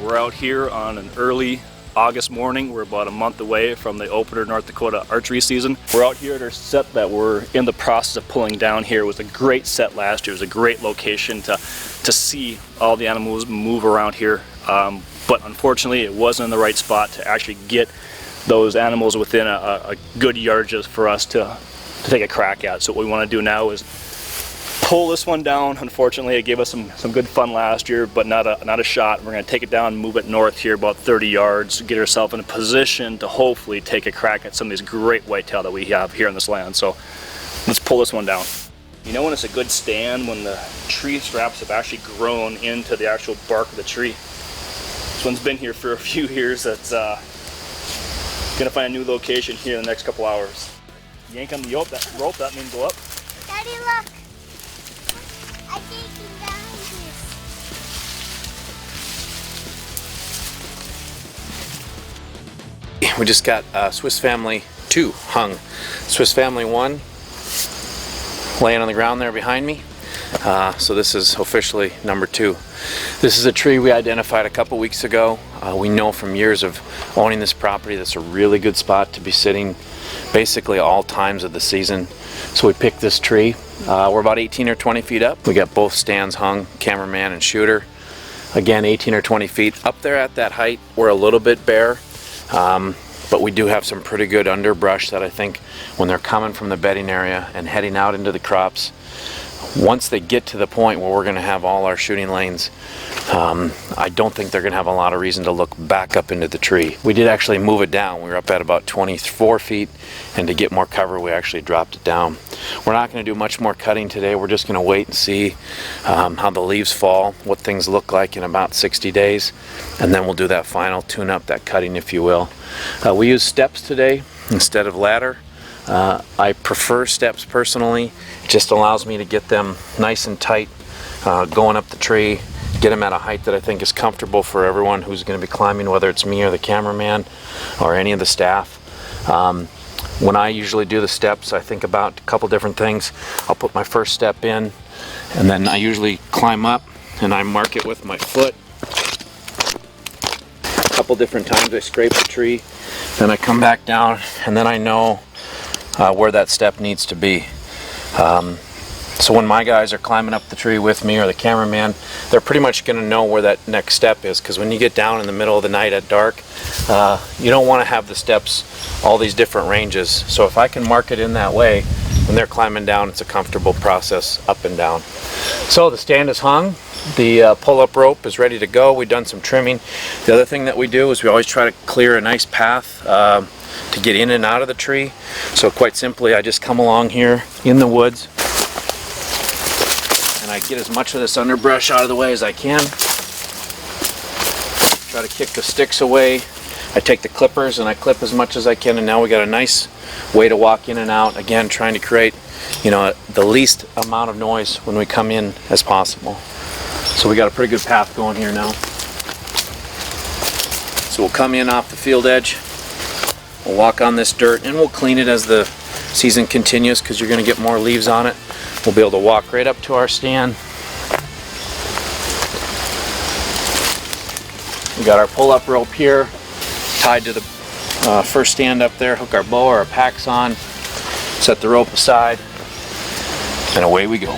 We're out here on an early August morning. We're about a month away from the opener North Dakota archery season. We're out here at our set that we're in the process of pulling down here. It was a great set last year. It was a great location to see all the animals move around here. But unfortunately it wasn't in the right spot to actually get those animals within a good yardage for us to take a crack at. So what we want to do now is pull this one down. Unfortunately, it gave us some good fun last year, but not a shot. We're going to take it down and move it north here about 30 yards, get ourselves in a position to hopefully take a crack at some of these great whitetail that we have here in this land. So let's pull this one down. You know when it's a good stand? When the tree straps have actually grown into the actual bark of the tree. This one's been here for a few years. That's going to find a new location here in the next couple hours. Yank on the rope, that means go up. Daddy, look. I think he's down here. We just got Swiss Family 2 hung. Swiss Family 1 laying on the ground there behind me. So this is officially number 2. This is a tree we identified a couple weeks ago. We know from years of owning this property that's a really good spot to be sitting basically all times of the season. So we picked this tree. We're about 18 or 20 feet up. We got both stands hung, cameraman and shooter. Again, 18 or 20 feet. Up there at that height, we're a little bit bare, but we do have some pretty good underbrush that I think when they're coming from the bedding area and heading out into the crops, once they get to the point where we're going to have all our shooting lanes, I don't think they're going to have a lot of reason to look back up into the tree. We did actually move it down. We were up at about 24 feet, and to get more cover we actually dropped it down. We're not going to do much more cutting today. We're just going to wait and see how the leaves fall, what things look like in about 60 days, and then we'll do that final tune-up, that cutting if you will. We use steps today instead of ladder. I prefer steps personally. It just allows me to get them nice and tight going up the tree, get them at a height that I think is comfortable for everyone who's going to be climbing, whether it's me or the cameraman or any of the staff. When I usually do the steps, I think about a couple different things. I'll put my first step in, and then I usually climb up and I mark it with my foot. A couple different times I scrape the tree, then I come back down, and then I know where that step needs to be. So when my guys are climbing up the tree with me or the cameraman, they're pretty much going to know where that next step is, because when you get down in the middle of the night at dark, you don't want to have the steps all these different ranges. So if I can mark it in that way, when they're climbing down, it's a comfortable process up and down. So the stand is hung. The pull-up rope is ready to go. We've done some trimming. The other thing that we do is we always try to clear a nice path to get in and out of the tree. So quite simply, I just come along here in the woods and I get as much of this underbrush out of the way as I can. Try to kick the sticks away. I take the clippers and I clip as much as I can, and now we got a nice way to walk in and out. Again, trying to create, the least amount of noise when we come in as possible. So we got a pretty good path going here now. So we'll come in off the field edge. We'll walk on this dirt and we'll clean it as the season continues, because you're going to get more leaves on it. We'll be able to walk right up to our stand. We got our pull-up rope here tied to the first stand up there. Hook our bow or our packs on, set the rope aside, and away we go.